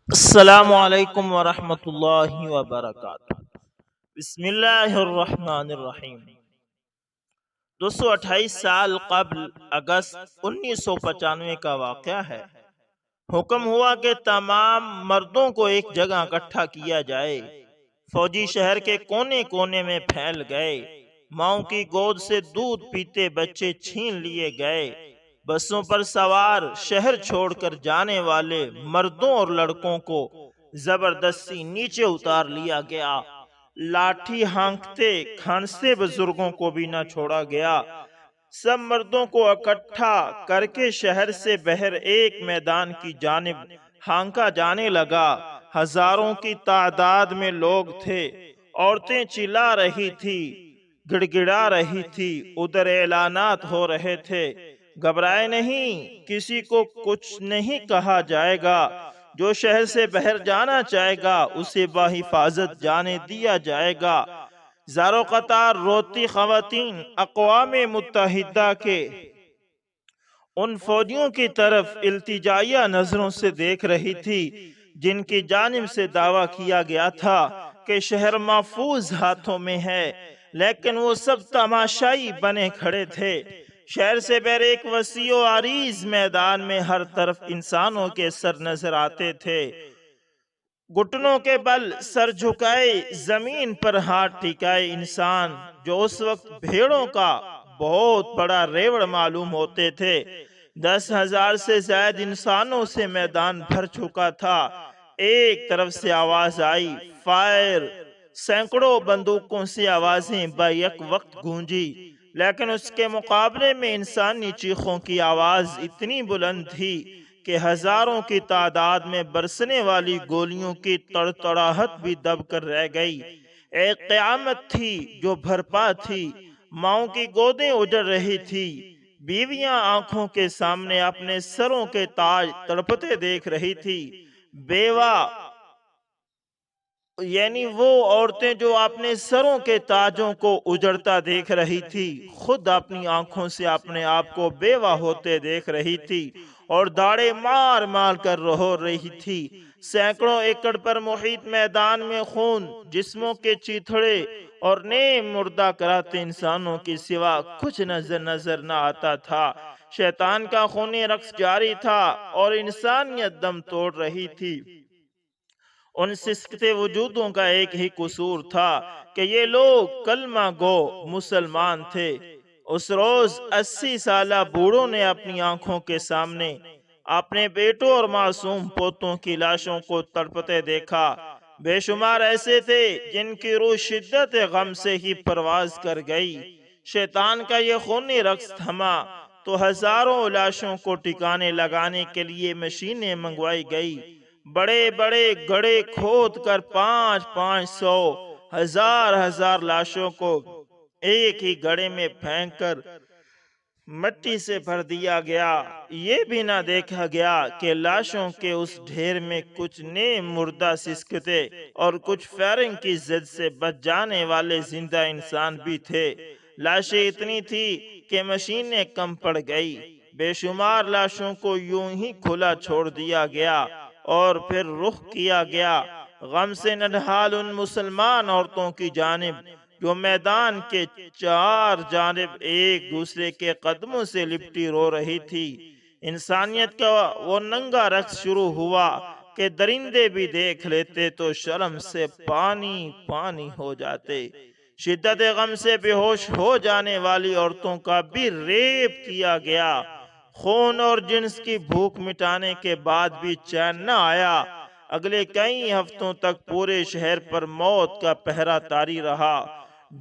السلام علیکم ورحمۃ اللہ وبرکاتہ۔ بسم اللہ الرحمن الرحیم۔ 228 سال قبل اگست 1995 کا واقعہ ہے۔ حکم ہوا کہ تمام مردوں کو ایک جگہ اکٹھا کیا جائے۔ فوجی شہر کے کونے کونے میں پھیل گئے۔ ماؤں کی گود سے دودھ پیتے بچے چھین لیے گئے۔ بسوں پر سوار شہر چھوڑ کر جانے والے مردوں اور لڑکوں کو زبردستی نیچے اتار لیا گیا۔ لاٹھی ہانکتے کھانستے بزرگوں کو بھی نہ چھوڑا گیا۔ سب مردوں کو اکٹھا کر کے شہر سے بہر ایک میدان کی جانب ہانکا جانے لگا۔ ہزاروں کی تعداد میں لوگ تھے۔ عورتیں چلا رہی تھی، گڑ گڑا رہی تھی، ادھر اعلانات ہو رہے تھے۔ گھبرائے نہیں، کسی کو کچھ نہیں کہا جائے گا۔ جو شہر سے باہر جانا چاہے گا اسے بحفاظت جانے دیا جائے گا۔ زارو قطار روتی خواتین اقوام متحدہ کے ان فوجیوں کی طرف التجائیہ نظروں سے دیکھ رہی تھی جن کی جانب سے دعویٰ کیا گیا تھا کہ شہر محفوظ ہاتھوں میں ہے، لیکن وہ سب تماشائی بنے کھڑے تھے۔ شہر سے بہر ایک وسیع و عریض میدان میں ہر طرف انسانوں کے سر نظر آتے تھے۔ گھٹنوں کے بل سر جھکائے زمین پر ہاتھ ٹکائے انسان، جو اس وقت بھیڑوں کا بہت بڑا ریوڑ معلوم ہوتے تھے۔ 10,000 سے زائد انسانوں سے میدان بھر چکا تھا۔ ایک طرف سے آواز آئی، فائر! سینکڑوں بندوقوں سے آوازیں بیک وقت گونجی، لیکن اس کے مقابلے میں انسانی چیخوں کی آواز اتنی بلند تھی کہ ہزاروں کی تعداد میں برسنے والی گولیوں کی تڑتڑاہٹ بھی دب کر رہ گئی۔ ایک قیامت تھی جو بھرپا تھی۔ ماؤں کی گودیں اجڑ رہی تھی۔ بیویاں آنکھوں کے سامنے اپنے سروں کے تاج تڑپتے دیکھ رہی تھی۔ بیوہ یعنی وہ عورتیں جو اپنے سروں کے تاجوں کو اجڑتا دیکھ رہی تھی، خود اپنی آنکھوں سے اپنے آپ کو بیوہ ہوتے دیکھ رہی تھی اور داڑے مار مار کر رو رہی تھی۔ سینکڑوں ایکڑ پر محیط میدان میں خون، جسموں کے چیتھڑے اور نیم مردہ کراتے انسانوں کی سوا کچھ نظر نہ آتا تھا۔ شیطان کا خونی رقص جاری تھا اور انسانیت دم توڑ رہی تھی۔ ان سسکتے وجودوں کا ایک ہی قصور تھا کہ یہ لوگ کلمہ گو مسلمان تھے۔ اس روز 80 سالہ بوڑھوں نے اپنی آنکھوں کے سامنے اپنے بیٹوں اور معصوم پوتوں کی لاشوں کو تڑپتے دیکھا۔ بے شمار ایسے تھے جن کی روح شدت غم سے ہی پرواز کر گئی۔ شیطان کا یہ خونی رقص تھما تو ہزاروں لاشوں کو ٹھکانے لگانے کے لیے مشینیں منگوائی گئی۔ بڑے بڑے گڑھے کھود کر 500 ہزار لاشوں کو ایک ہی گڑھے میں پھینک کر مٹی سے بھر دیا گیا۔ یہ بھی نہ دیکھا گیا کہ لاشوں کے اس ڈھیر میں کچھ نیم مردہ سسکتے اور کچھ فائرنگ کی زد سے بچ جانے والے زندہ انسان بھی تھے۔ لاشیں اتنی تھی کہ مشینیں کم پڑ گئی۔ بے شمار لاشوں کو یوں ہی کھلا چھوڑ دیا گیا اور پھر رخ کیا گیا غم سے نڈھال ان مسلمان عورتوں کی جانب جو میدان کے چار جانب ایک دوسرے کے قدموں سے لپٹی رو رہی تھی۔ انسانیت کا وہ ننگا رقص شروع ہوا کہ درندے بھی دیکھ لیتے تو شرم سے پانی پانی ہو جاتے۔ شدت غم سے بے ہوش ہو جانے والی عورتوں کا بھی ریپ کیا گیا۔ خون اور جنس کی بھوک مٹانے کے بعد بھی چین نہ آیا۔ اگلے کئی ہفتوں تک پورے شہر پر موت کا پہرا طاری رہا۔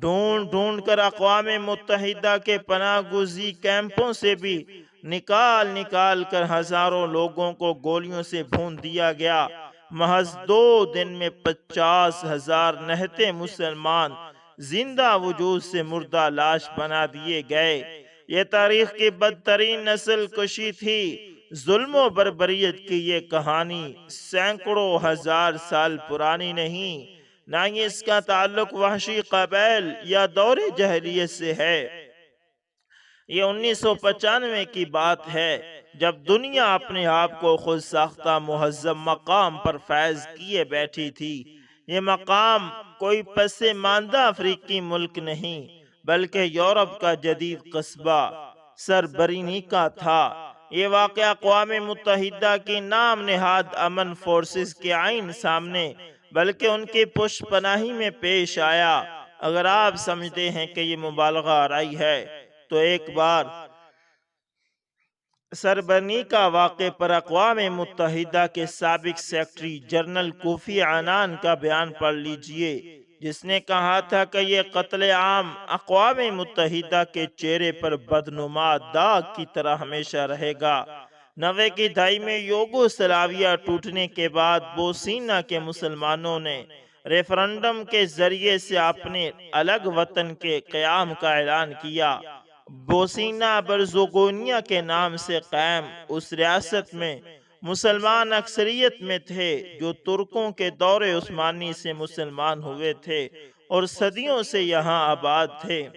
ڈھونڈ ڈھونڈ کر اقوام متحدہ کے پناہ گزین کیمپوں سے بھی نکال کر ہزاروں لوگوں کو گولیوں سے بھون دیا گیا۔ محض 2 دن میں 50,000 نہتے مسلمان زندہ وجود سے مردہ لاش بنا دیے گئے۔ یہ تاریخ کی بدترین نسل کشی تھی۔ ظلم و بربریت کی یہ کہانی سینکڑوں ہزار سال پرانی نہیں، نہ ہی اس کا تعلق وحشی قبائل یا دور جاہلیت سے ہے۔ یہ 1995 کی بات ہے جب دنیا اپنے آپ کو خود ساختہ مہذب مقام پر فیض کیے بیٹھی تھی۔ یہ مقام کوئی پس ماندہ افریقی ملک نہیں بلکہ یورپ کا جدید قصبہ سربرینیکا تھا۔ یہ واقعہ اقوام متحدہ کی نام نہاد امن فورسز کے عین سامنے بلکہ ان کی پشت پناہی میں پیش آیا۔ اگر آپ سمجھتے ہیں کہ یہ مبالغہ آرائی ہے تو ایک بار سربرینیکا واقعے پر اقوام متحدہ کے سابق سیکرٹری جنرل کوفی عنان کا بیان پڑھ لیجئے، جس نے کہا تھا کہ یہ قتل عام اقوام متحدہ کے چہرے پر بدنما داغ کی طرح ہمیشہ رہے گا۔ 90 کی دہائی میں یوگو سلاویہ ٹوٹنے کے بعد بوسنیا کے مسلمانوں نے ریفرنڈم کے ذریعے سے اپنے الگ وطن کے قیام کا اعلان کیا۔ بوسنیا برزوگونیا کے نام سے قائم اس ریاست میں مسلمان اکثریت میں تھے جو ترکوں کے دور عثمانی سے مسلمان ہوئے تھے اور صدیوں سے یہاں آباد تھے،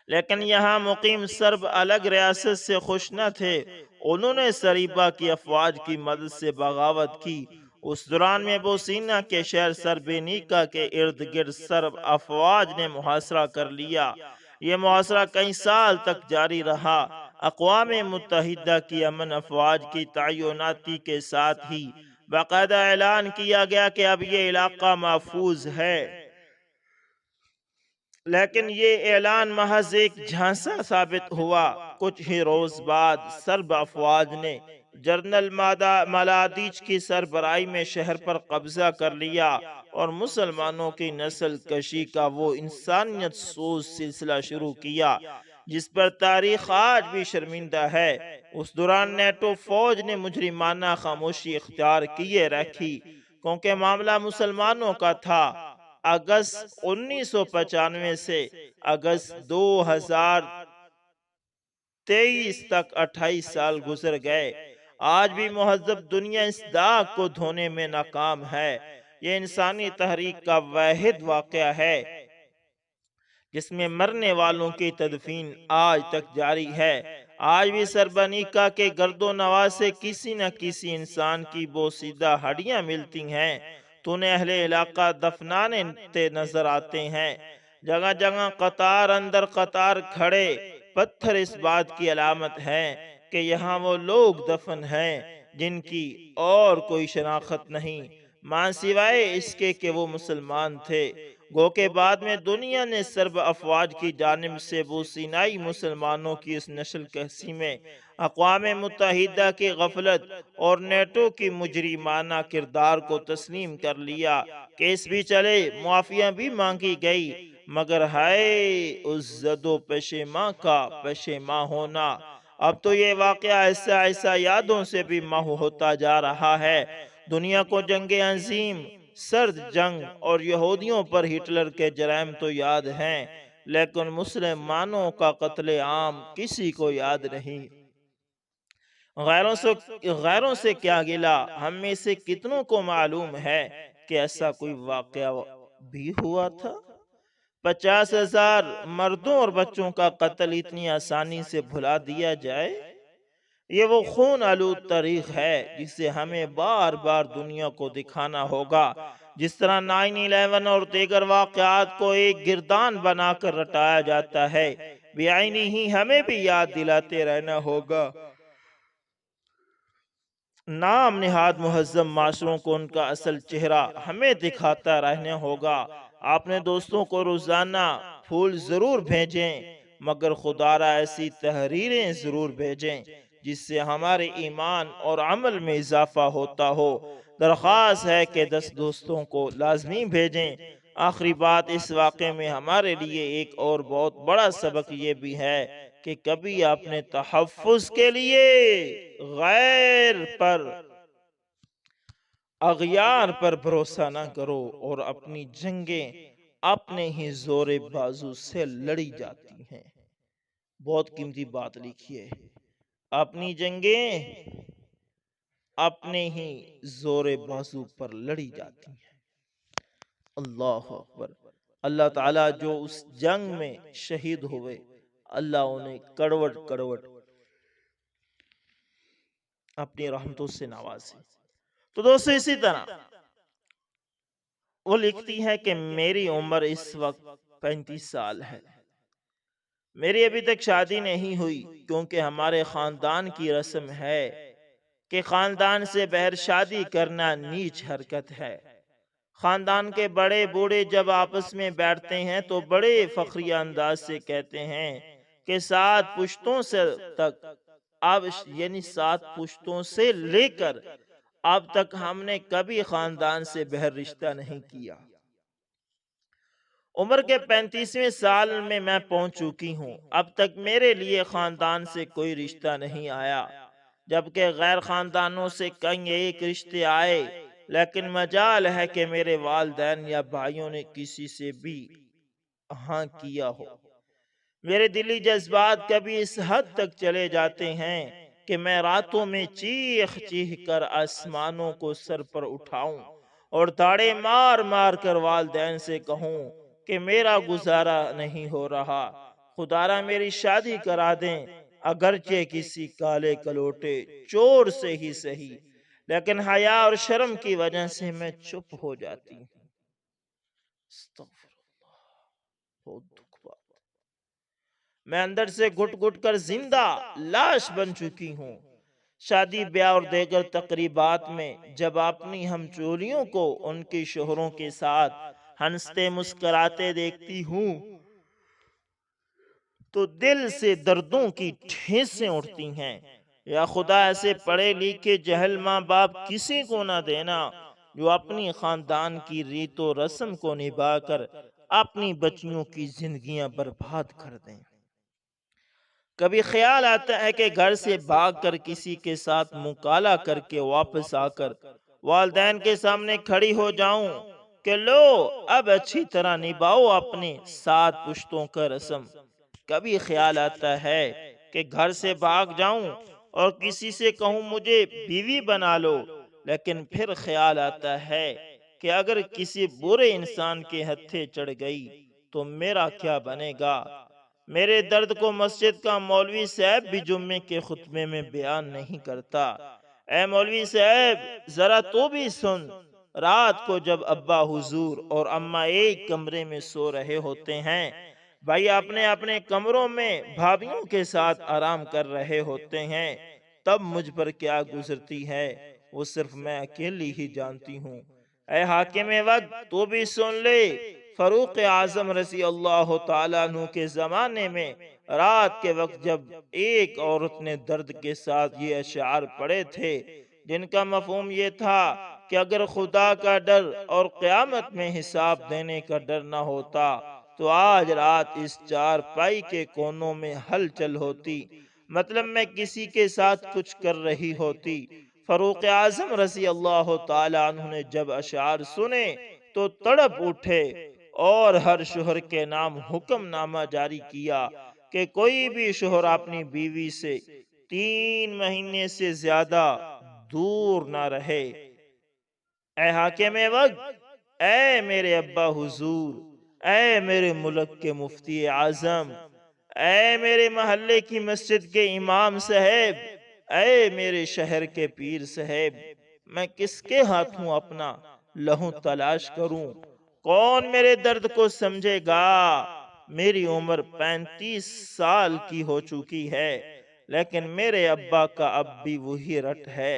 لیکن یہاں مقیم سرب الگ ریاست سے خوش نہ تھے۔ انہوں نے سریبا کی افواج کی مدد سے بغاوت کی۔ اس دوران میں بوسنیا کے شہر سربرینیکا کے ارد گرد سرب افواج نے محاصرہ کر لیا۔ یہ محاصرہ کئی سال تک جاری رہا۔ اقوام متحدہ کی امن افواج کی تعیناتی کے ساتھ ہی باقاعدہ اعلان کیا گیا کہ اب یہ علاقہ محفوظ ہے، لیکن یہ اعلان محض ایک جھانسا ثابت ہوا۔ کچھ ہی روز بعد سرب افواج نے جنرل ملادیچ کی سربراہی میں شہر پر قبضہ کر لیا اور مسلمانوں کی نسل کشی کا وہ انسانیت سوز سلسلہ شروع کیا جس پر تاریخ آج بھی شرمندہ ہے۔ اس دوران نیٹو فوج نے مجرمانہ خاموشی اختیار کیے رکھی کیونکہ معاملہ مسلمانوں کا تھا۔ اگست 1995 سے اگست 2023 تک 28 سال گزر گئے۔ آج بھی مہذب دنیا اس داغ کو دھونے میں ناکام ہے۔ یہ انسانی تحریک کا واحد واقعہ ہے جس میں مرنے والوں کی تدفین آج تک جاری ہے۔ آج بھی سربرینیکا کے گرد و نواح سے کسی نہ کسی انسان کی بوسیدہ ہڈیاں ملتی ہیں تو انہیں اہل علاقہ دفنانے نظر آتے ہیں۔ جگہ جگہ قطار اندر قطار کھڑے پتھر اس بات کی علامت ہے کہ یہاں وہ لوگ دفن ہیں جن کی اور کوئی شناخت نہیں ماں سوائے اس کے کہ وہ مسلمان تھے۔ گو کہ بعد میں دنیا نے سرب افواج کی جانب سے بوسنیائی مسلمانوں کی اس نسل کشی میں اقوام متحدہ کی غفلت اور نیٹو کی مجرمانہ کردار کو تسلیم کر لیا۔ کیس بھی چلے، معافیاں بھی مانگی گئی، مگر ہائے اس زد و پشیماں کا پشیماں ہونا۔ اب تو یہ واقعہ ایسا ایسا یادوں سے بھی محو ہوتا جا رہا ہے۔ دنیا کو جنگ عظیم، سرد جنگ اور یہودیوں پر ہٹلر کے جرائم تو یاد ہیں، لیکن مسلمانوں کا قتل عام کسی کو یاد نہیں۔ غیروں سے کیا گلا، ہم میں سے کتنوں کو معلوم ہے کہ ایسا کوئی واقعہ بھی ہوا تھا؟ 50,000 مردوں اور بچوں کا قتل اتنی آسانی سے بھلا دیا جائے؟ یہ وہ خون آلود تاریخ ہے جسے ہمیں بار بار دنیا کو دکھانا ہوگا۔ جس طرح 9/11 اور دیگر واقعات کو ایک گردان بنا کر رٹایا جاتا ہے، بعینی ہی ہمیں بھی یاد دلاتے رہنا ہوگا۔ نام نہاد مہذب معاشروں کو ان کا اصل چہرہ ہمیں دکھاتا رہنا ہوگا۔ اپنے دوستوں کو روزانہ پھول ضرور بھیجیں، مگر خدارا ایسی تحریریں ضرور بھیجیں جس سے ہمارے ایمان اور عمل میں اضافہ ہوتا ہو۔ درخواست ہے کہ 10 دوستوں کو لازمی بھیجیں۔ آخری بات، اس واقعے میں ہمارے لیے ایک اور بہت بڑا سبق یہ بھی ہے کہ کبھی اپنے تحفظ کے لیے غیر پر اغیار پر بھروسہ نہ کرو، اور اپنی جنگیں اپنے ہی زور بازو سے لڑی جاتی ہیں۔ بہت قیمتی بات لکھی ہے، اپنی جنگیں اپنے ہی زور بازو پر لڑی جاتی ہیں۔ اللہ اکبر۔ اللہ تعالیٰ جو اس جنگ میں شہید ہوئے، اللہ انہیں کڑوٹ کڑوٹ اپنی رحمتوں سے نوازے۔ تو دوستو اسی طرح وہ لکھتی ہے کہ میری عمر اس وقت 35 سال ہے، میری ابھی تک شادی نہیں ہوئی، کیونکہ ہمارے خاندان کی رسم ہے کہ خاندان سے بغیر شادی کرنا نیچ حرکت ہے۔ خاندان کے بڑے بوڑھے جب آپس میں بیٹھتے ہیں تو بڑے فخریہ انداز سے کہتے ہیں کہ 7 پشتوں سے تک اب یعنی 7 پشتوں سے لے کر اب تک ہم نے کبھی خاندان سے بغیر رشتہ نہیں کیا۔ عمر کے 35ویں سال میں پہنچ چکی ہوں، اب تک میرے لیے خاندان سے کوئی رشتہ نہیں آیا، جبکہ غیر خاندانوں سے کئی ایک رشتے آئے، لیکن مجال ہے کہ میرے والدین یا بھائیوں نے کسی سے بھی ہاں کیا ہو۔ میرے دلی جذبات کبھی اس حد تک چلے جاتے ہیں کہ میں راتوں میں چیخ چیخ کر آسمانوں کو سر پر اٹھاؤں اور تاڑے مار مار کر والدین سے کہوں کہ میرا گزارا نہیں ہو رہا، خدارا میری شادی کرا دیں، اگرچہ کسی کالے کلوٹے چور سے ہی صحیح، لیکن حیا اور شرم کی وجہ سے میں چپ ہو جاتی ہوں۔ استغفر اللہ، بہت دکھ بات۔ میں اندر سے گھٹ گھٹ کر زندہ لاش بن چکی ہوں۔ شادی بیاہ اور دیگر تقریبات میں جب اپنی ہم چولیوں کو ان کے شوہروں کے ساتھ ہنستے مسکراتے دیکھتی ہوں تو دل سے دردوں کی ٹھیسیں اٹھتی ہیں۔ یا خدا ایسے پڑھے لکھے جہل ماں باپ کسی کو نہ دینا جو اپنی خاندان کی ریت و رسم کو نبھا کر اپنی بچیوں کی زندگیاں برباد کر دیں۔ کبھی خیال آتا ہے کہ گھر سے بھاگ کر کسی کے ساتھ مکالمہ کر کے واپس آ کر والدین کے سامنے کھڑی ہو جاؤں کہ لو اب اچھی طرح نبھاؤ اپنے 7 پشتوں کا رسم۔ کبھی خیال آتا ہے کہ گھر سے بھاگ جاؤں اور کسی سے کہوں مجھے بیوی بنا لو، لیکن پھر خیال آتا ہے کہ اگر کسی برے انسان کے ہتھے چڑھ گئی تو میرا کیا بنے گا۔ میرے درد کو مسجد کا مولوی صاحب بھی جمعے کے خطبے میں بیان نہیں کرتا۔ اے مولوی صاحب ذرا تو بھی سن، رات کو جب ابا حضور اور اماں ایک کمرے میں سو رہے ہوتے ہیں، بھائی اپنے اپنے کمروں میں بھابیوں کے ساتھ آرام کر رہے ہوتے ہیں، تب مجھ پر کیا گزرتی ہے وہ صرف میں اکیلی ہی جانتی ہوں۔ اے حاکم وقت تو بھی سن لے، فاروق اعظم رضی اللہ تعالیٰ عنہ کے زمانے میں رات کے وقت جب ایک عورت نے درد کے ساتھ یہ اشعار پڑھے تھے جن کا مفہوم یہ تھا کہ اگر خدا کا ڈر اور قیامت میں حساب دینے کا ڈر نہ ہوتا تو آج رات اس چارپائی کے کونوں میں ہلچل ہوتی، مطلب میں کسی کے ساتھ کچھ کر رہی ہوتی۔ فاروق اعظم رضی اللہ تعالیٰ عنہ نے جب اشعار سنے تو تڑپ اٹھے اور ہر شوہر کے نام حکم نامہ جاری کیا کہ کوئی بھی شوہر اپنی بیوی سے 3 مہینے سے زیادہ دور نہ رہے۔ اے حاکم وقت، اے میرے ابا حضور، اے میرے ملک کے مفتی اعظم، اے میرے محلے کی مسجد کے امام صاحب، اے میرے شہر کے پیر صاحب، میں کس کے ہاتھوں اپنا لہو تلاش کروں؟ کون میرے درد کو سمجھے گا؟ میری عمر 35 سال کی ہو چکی ہے، لیکن میرے ابا کا اب بھی وہی رٹ ہے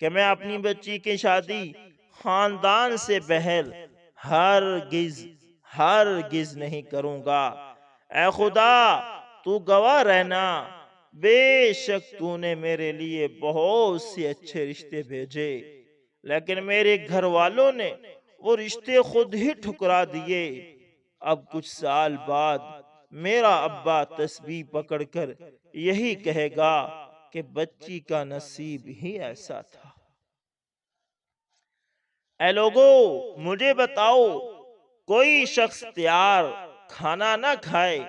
کہ میں اپنی بچی کی شادی خاندان سے بہر ہرگز نہیں کروں گا۔ اے خدا تو گواہ رہنا، بے شک تو نے میرے لیے بہت سے اچھے رشتے بھیجے، لیکن میرے گھر والوں نے وہ رشتے خود ہی ٹھکرا دیے۔ اب کچھ سال بعد میرا ابا تسبیح پکڑ کر یہی کہے گا کہ بچی کا نصیب ہی ایسا تھا۔ اے لوگو مجھے بتاؤ، کوئی شخص تیار کھانا نہ کھائے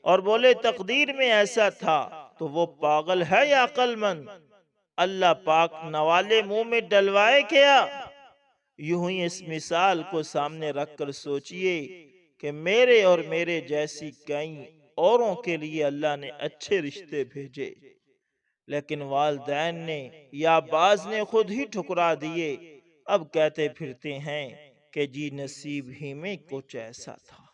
اور بولے تقدیر میں ایسا تھا تو وہ پاگل ہے یا عقل مند؟ اللہ پاک نوالے منہ میں ڈلوائے کیا؟ یوں ہی اس مثال کو سامنے رکھ کر سوچئے کہ میرے اور میرے جیسی کئی اوروں کے لیے اللہ نے اچھے رشتے بھیجے، لیکن والدین نے یا بعض نے خود ہی ٹھکرا دیے، اب کہتے پھرتے ہیں کہ جی نصیب ہی میں کچھ ایسا تھا۔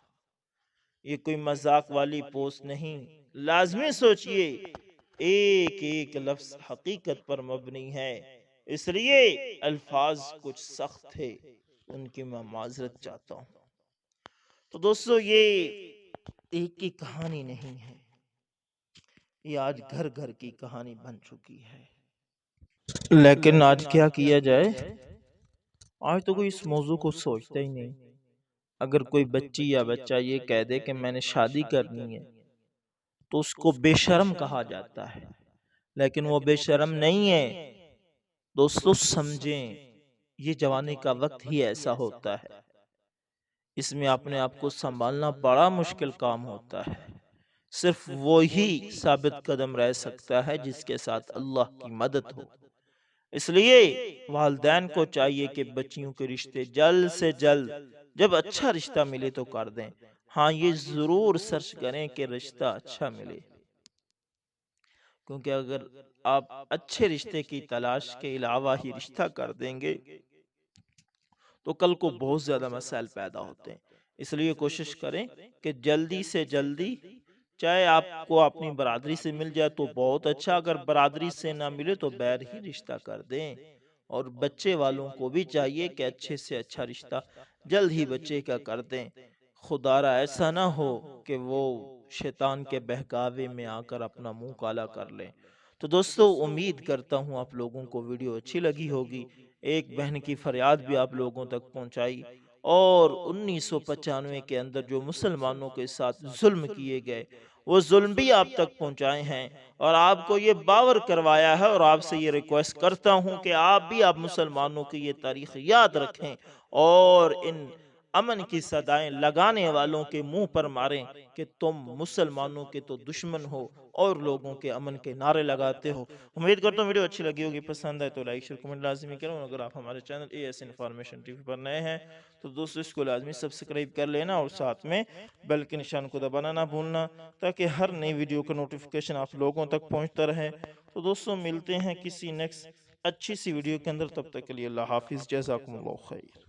یہ کوئی مذاق والی پوسٹ نہیں، لازمی سوچئے، ایک ایک لفظ حقیقت پر مبنی ہے، اس لیے الفاظ کچھ سخت تھے، ان کی میں معذرت چاہتا ہوں۔ تو دوستو یہ ایک کی کہانی نہیں ہے، یہ آج گھر گھر کی کہانی بن چکی ہے۔ لیکن آج کیا کیا جائے؟ آج تو کوئی اس موضوع کو سوچتا ہی نہیں۔ اگر کوئی بچی یا بچہ یہ کہہ دے کہ میں نے شادی کرنی ہے تو اس کو بے شرم کہا جاتا ہے، لیکن وہ بے شرم نہیں ہے۔ دوستو سمجھیں، یہ جوانی کا وقت ہی ایسا ہوتا ہے، اس میں اپنے آپ کو سنبھالنا بڑا مشکل کام ہوتا ہے۔ صرف وہی ثابت قدم رہ سکتا ہے جس کے ساتھ اللہ کی مدد ہو۔ اس لیے والدین کو چاہیے کہ بچیوں کے رشتے جلد سے جلد، جب اچھا رشتہ ملے تو کر دیں۔ ہاں یہ ضرور سرچ کریں کہ رشتہ اچھا ملے، کیونکہ اگر آپ اچھے رشتے کی تلاش کے علاوہ ہی رشتہ کر دیں گے تو کل کو بہت زیادہ مسائل پیدا ہوتے ہیں۔ اس لیے کوشش کریں کہ جلدی سے جلدی، چاہے آپ کو اپنی برادری سے مل جائے تو بہت اچھا، اگر برادری سے نہ ملے تو بیر ہی رشتہ کر دیں۔ اور بچے والوں کو بھی چاہیے کہ اچھے سے اچھا رشتہ جلد ہی بچے کا کر دیں، خدارا ایسا نہ ہو کہ وہ شیطان کے بہکاوے میں آ کر اپنا منہ کالا کر لیں۔ تو دوستو امید کرتا ہوں آپ لوگوں کو ویڈیو اچھی لگی ہوگی، ایک بہن کی فریاد بھی آپ لوگوں تک پہنچائی، اور 1995 کے اندر جو مسلمانوں کے ساتھ ظلم کیے گئے وہ ظلم بھی آپ تک پہنچائے ہیں، اور آپ کو یہ باور کروایا ہے، اور آپ سے یہ ریکویسٹ کرتا ہوں کہ آپ بھی آپ مسلمانوں کی یہ تاریخ یاد رکھیں اور ان امن کی صدائیں لگانے والوں کے منہ پر ماریں کہ تم مسلمانوں کے تو دشمن ہو اور لوگوں کے امن کے نعرے لگاتے ہو۔ امید کرتا ہوں ویڈیو اچھی لگی ہوگی، پسند ہے تو لائک شیئر کمنٹ لازمی کریں، اور اگر آپ ہمارے چینل AS انفارمیشن TV پر نئے ہیں تو دوستو اس کو لازمی سبسکرائب کر لینا، اور ساتھ میں بیل کے نشان کو دبانا نہ بھولنا، تاکہ ہر نئی ویڈیو کا نوٹیفیکیشن آپ لوگوں تک پہنچتا رہے۔ تو دوستو ملتے ہیں کسی نیکسٹ اچھی سی ویڈیو کے اندر، تب تک کے لیے اللہ حافظ، جزاکم اللہ خیر۔